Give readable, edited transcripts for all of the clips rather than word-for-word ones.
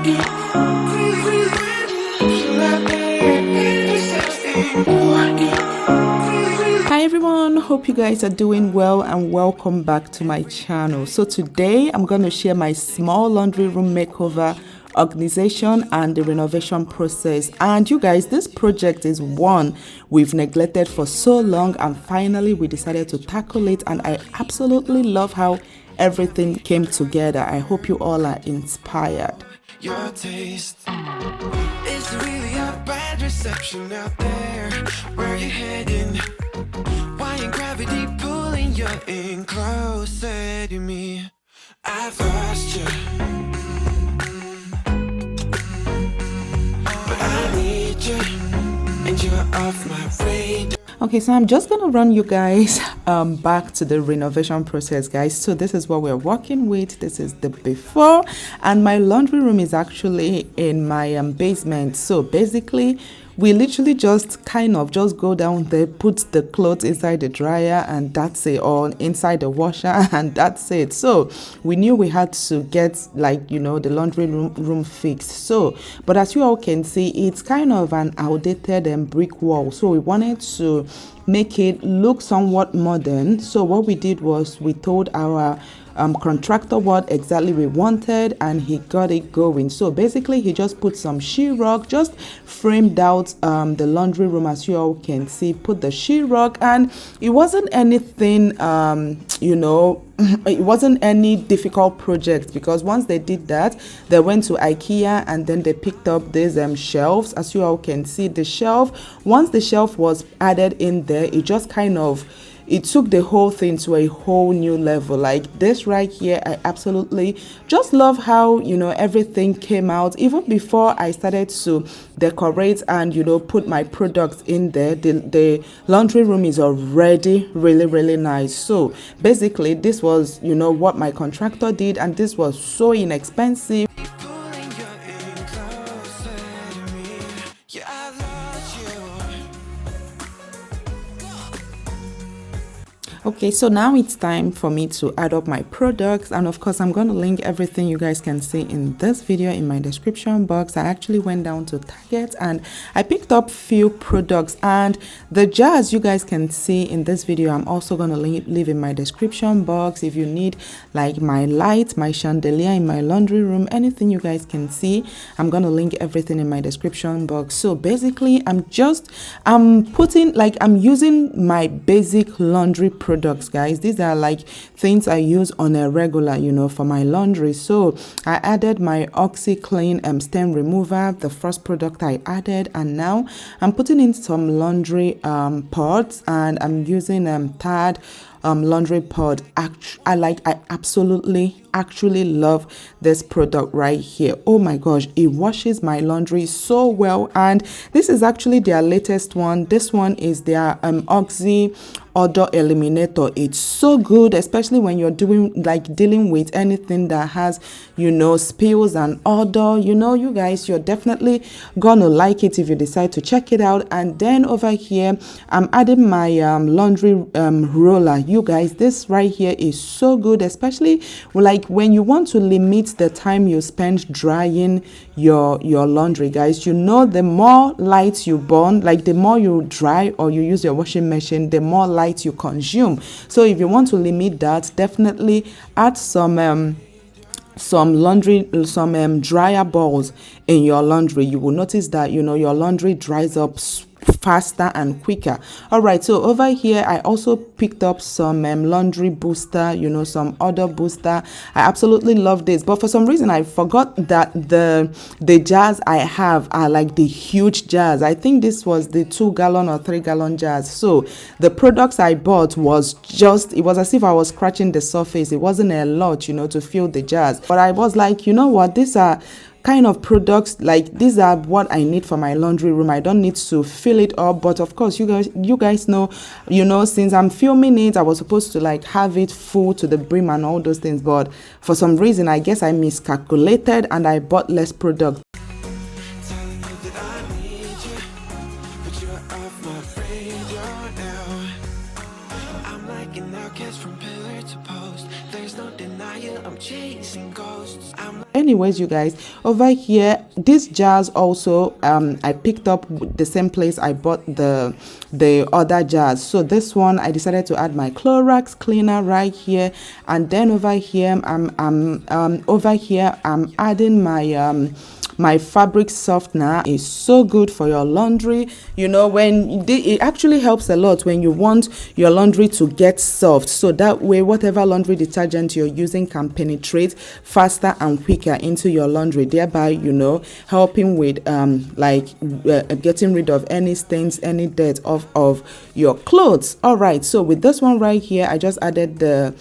Hi everyone, hope you guys are doing well and welcome back to my channel. So today I'm going to share my small laundry room makeover, organization and the renovation process. And you guys, this project is one we've neglected for so long, and finally we decided to tackle it, and I absolutely love how everything came together. I hope you all are inspired. Your taste is really a bad reception out there. Where you heading? Why ain't gravity pulling you in closer to me? I've lost you, but I need you, and you're off my radar. Okay, so I'm just gonna run you guys back to the renovation process, guys. So this is what we're working with. This is the before, and my laundry room is actually in my basement. So basically we literally just just go down there, put the clothes inside the dryer, and that's it, or inside the washer, and that's it. So we knew we had to get the laundry room fixed. So but as you all can see, it's kind of an outdated brick wall, so we wanted to make it look somewhat modern. So what we did was we told our contractor what exactly we wanted, and he got it going. So basically he just put some sheetrock, just framed out the laundry room, as you all can see, put the sheetrock, and it wasn't anything it wasn't any difficult project, because once they did that, they went to IKEA and then they picked up these shelves. As you all can see, the shelf, once the shelf was added in there, it took the whole thing to a whole new level. Like this right here, I absolutely just love how everything came out. Even before I started to decorate and put my products in there, the laundry room is already really nice. So basically this was what my contractor did, and this was so inexpensive. Pulling you in closer to me. Yeah, I lost you. Okay, so now it's time for me to add up my products, and of course I'm going to link everything you guys can see in this video in my description box. I actually went down to Target and I picked up few products, and the jars you guys can see in this video I'm also going to leave in my description box. If you need like my light, my chandelier in my laundry room, anything you guys can see, I'm going to link everything in my description box. So basically I'm using my basic laundry products, guys. These are like things I use on a regular for my laundry. So I added my OxiClean stain remover, the first product I added, and now I'm putting in some laundry pods, and I'm using Tad laundry pod. I actually love this product right here. Oh my gosh, it washes my laundry so well, and this is actually their latest one. This one is their Oxy odor eliminator. It's so good, especially when you're dealing with anything that has spills and odor. You guys, you're definitely gonna like it if you decide to check it out. And then over here I'm adding my laundry roller. You guys, this right here is so good, especially like when you want to limit the time you spend drying your laundry, guys. The more light you burn, like the more you dry or you use your washing machine, the more light you consume. So if you want to limit that, definitely add some dryer balls in your laundry. You will notice that your laundry dries up faster and quicker. All right, so over here I also picked up some laundry booster, some odor booster. I absolutely love this, but for some reason I forgot that the jars I have are like the huge jars. I think this was the 2-gallon or 3-gallon jars. So the products I bought was it was as if I was scratching the surface. It wasn't a lot to fill the jars, but I was like, what, these are kind of products, like these are what I need for my laundry room. I don't need to fill it up. But of course you guys know, since I'm filming it, I was supposed to like have it full to the brim and all those things, but for some reason I guess I miscalculated and I bought less product. Telling you that I need you, but you're off my radar now. I'm like an outcast from pillar to post. There's no denying I'm chasing ghosts. anyways, you guys, over here, these jars also I picked up the same place I bought the other jars. So this one I decided to add my Clorox cleaner right here, and then over here I'm adding my fabric softener. Is so good for your laundry. You know, when it actually helps a lot when you want your laundry to get soft, so that way whatever laundry detergent you're using can penetrate faster and quicker into your laundry, thereby, you know, helping with getting rid of any stains, any dirt of your clothes. All right, so with this one right here, I just added the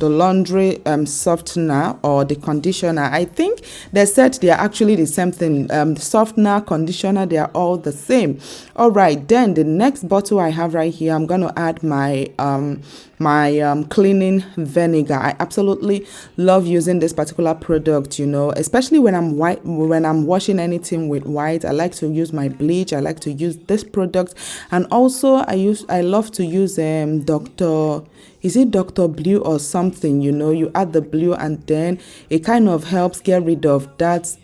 laundry softener or the conditioner. I think they said they are actually the same thing. The softener, conditioner, they are all the same. All right, then the next bottle I have right here, I'm going to add my cleaning vinegar. I absolutely love using this particular product, you know, especially when I'm washing anything with white. I like to use my bleach. I like to use this product, and also I love to use Dr. Blue or something, you know. You add the blue and then it kind of helps get rid of that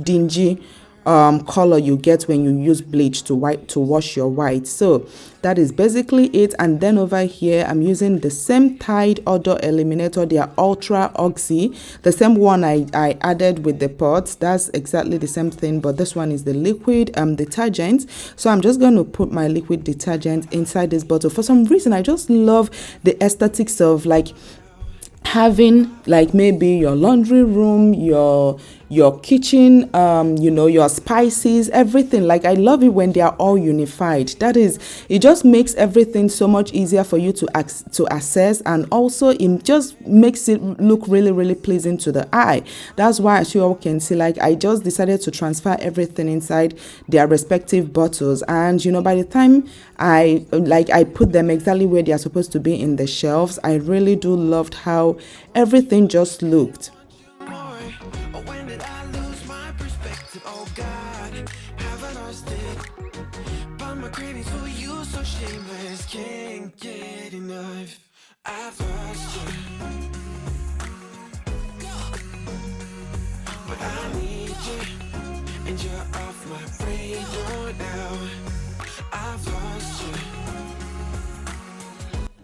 dingy color you get when you use bleach to wash your white. So that is basically it. And then over here I'm using the same Tide odor eliminator. They are Ultra Oxy, the same one I added with the pots. That's exactly the same thing, but this one is the liquid detergent. So I'm just going to put my liquid detergent inside this bottle. For some reason I just love the aesthetics of like having like maybe your laundry room, your kitchen, you know, your spices, everything. Like I love it when they are all unified. That is, it just makes everything so much easier for you to access, and also it just makes it look really, really pleasing to the eye. That's why, as you all can see, like I just decided to transfer everything inside their respective bottles, and you know, by the time I put them exactly where they are supposed to be in the shelves, I really do loved how everything just looked. I've lost you, but I need you, and you're off my radar now. I've lost you.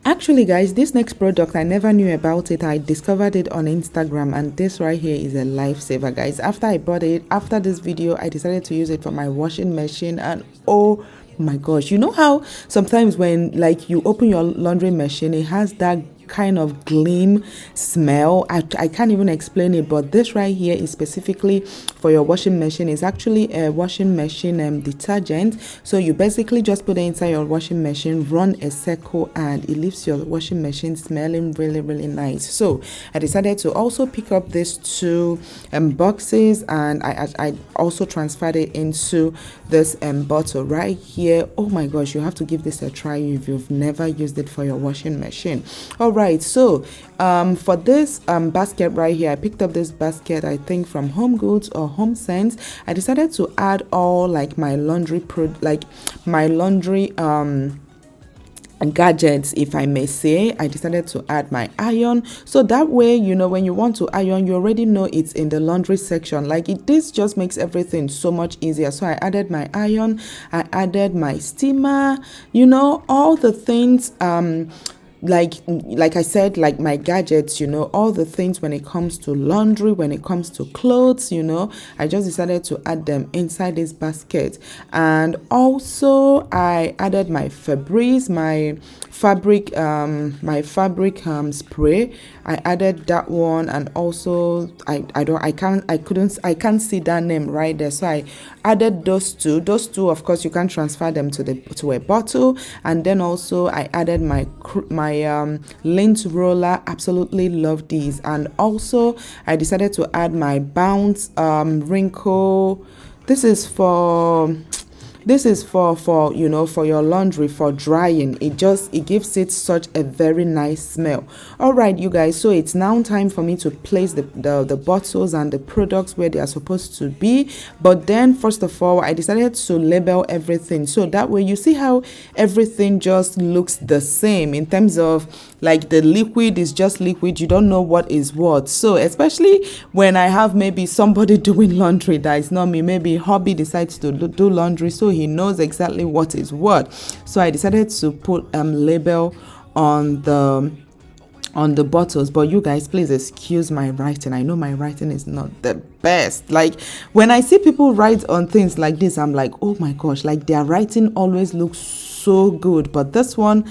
Actually, guys, this next product, I never knew about it. I discovered it on Instagram, and this right here is a lifesaver, guys. After I bought it, after this video, I decided to use it for my washing machine, and oh my gosh, you know how sometimes when like you open your laundry machine, it has that kind of gleam smell. I can't even explain it, but this right here is specifically for your washing machine. It's actually a washing machine detergent. So you basically just put it inside your washing machine, run a circle, and it leaves your washing machine smelling really, really nice. So I decided to also pick up these two boxes, and I also transferred it into this bottle right here. Oh my gosh, you have to give this a try if you've never used it for your washing machine. All right, so for this basket right here, I picked up this basket, I think from Home Goods or Home Sense. I decided to add all like my laundry gadgets, if I may say. I decided to add my iron, so that way, you know, when you want to iron, you already know it's in the laundry section. Like this just makes everything so much easier. So I added my iron, I added my steamer, you know, all the things like I said, like my gadgets, you know, all the things when it comes to laundry, when it comes to clothes, you know, I just decided to add them inside this basket. And also I added my Febreze, my fabric spray. I added that one, and also I can't see that name right there, so I added those two. Of course, you can transfer them to a bottle. And then also I added my lint roller. Absolutely love these. And also I decided to add my Bounce wrinkle. This is for This is for you know, for your laundry, for drying. It gives it such a very nice smell. All right, you guys, so it's now time for me to place the bottles and the products where they are supposed to be. But then first of all, I decided to label everything, so that way you see how everything just looks the same in terms of, like, the liquid is just liquid, you don't know what is what. So especially when I have maybe somebody doing laundry that is not me, maybe hubby decides to do laundry, so he knows exactly what is what. So I decided to put label on the bottles. But you guys, please excuse my writing. I know my writing is not the best. Like, when I see people write on things like this, I'm like, oh my gosh, like, their writing always looks so good. But this one,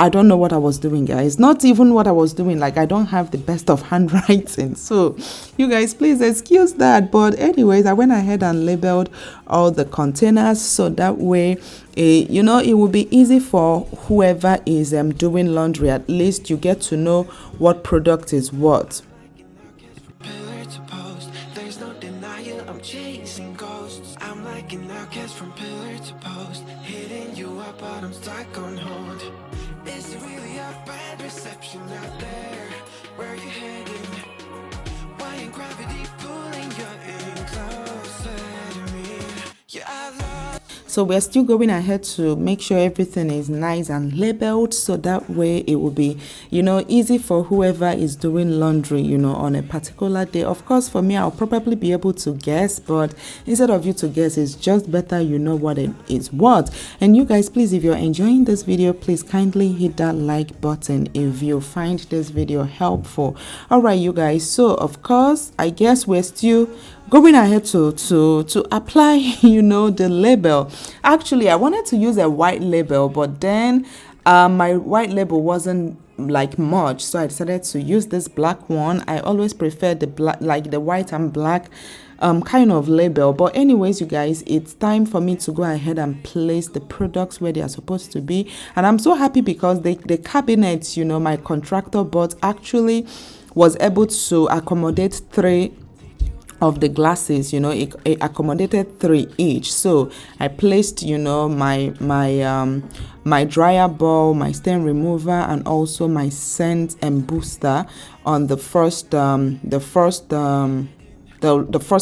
I don't know what I was doing, guys. Not even what I was doing. Like, I don't have the best of handwriting. So you guys, please excuse that. But anyways, I went ahead and labeled all the containers, so that way, you know, it will be easy for whoever is doing laundry. At least you get to know what product is what. Pillar to post, there's no denial, I'm chasing ghosts. I'm like an outcast from pillar to post, hitting you up, but I'm stuck on hold. Is it really a bad reception out there? Where you heading? Why ain't gravity pulling you in closer to me? Yeah, I love. So we're still going ahead to make sure everything is nice and labeled, so that way it will be, you know, easy for whoever is doing laundry, you know, on a particular day. Of course, for me, I'll probably be able to guess, but instead of you to guess, it's just better you know what it is what. And you guys, please, if you're enjoying this video, please kindly hit that like button if you find this video helpful. All right, you guys, so of course, I guess we're still going ahead to apply, you know, the label. Actually, I wanted to use a white label, but then my white label wasn't like much, so I decided to use this black one. I always prefer the black, like the white and black kind of label. But anyways, you guys, it's time for me to go ahead and place the products where they are supposed to be. And I'm so happy because the cabinets, you know, my contractor bought actually was able to accommodate 3 of the glasses. You know, it accommodated 3 each. So I placed, you know, my dryer ball, my stain remover, and also my scent and booster on the first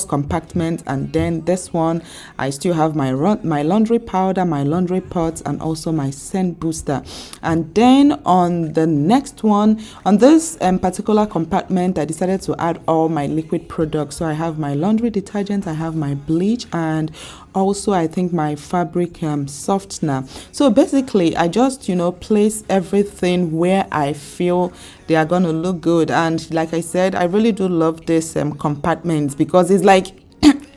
compartment. And then this one, I still have my laundry powder, my laundry pots, and also my scent booster. And then on the next one, on this particular compartment, I decided to add all my liquid products. So I have my laundry detergent, I have my bleach, and also I think my fabric softener. So basically, I just, you know, place everything where I feel they are gonna look good. And like I said, I really do love this compartments, because it's like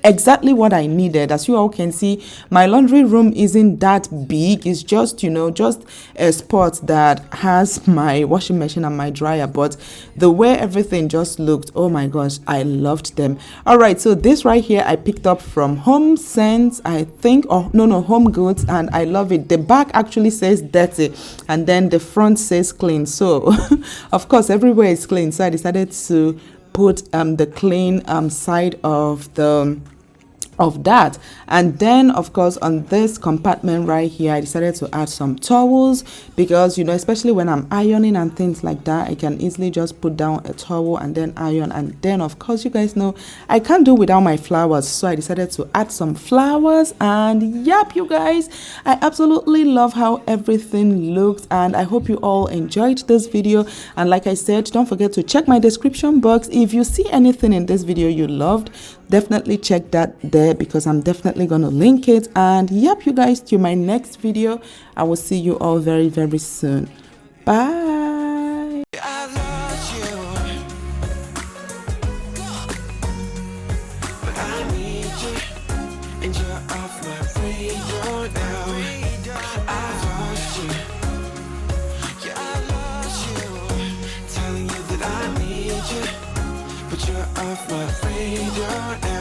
exactly what I needed. As you all can see, my laundry room isn't that big. It's just, you know, just a spot that has my washing machine and my dryer. But the way everything just looked, oh my gosh, I loved them. All right, so this right here I picked up from Home Sense, I think, or no, Home Goods, and I love it. The back actually says dirty, and then the front says clean. So of course everywhere is clean. So I decided to put the clean side of that. And then of course on this compartment right here, I decided to add some towels, because, you know, especially when I'm ironing and things like that, I can easily just put down a towel and then iron. And then of course, you guys know I can't do without my flowers, so I decided to add some flowers. And yep, you guys, I absolutely love how everything looks, and I hope you all enjoyed this video. And like I said, don't forget to check my description box. If you see anything in this video you loved, definitely check that there, because I'm definitely gonna link it. And yep, you guys, till my next video, I will see you all very, very soon. Bye. I lost you, but I need you, and you're off my radar now. I lost you, yeah, I lost you, telling you that I need you, but you're off my radar now.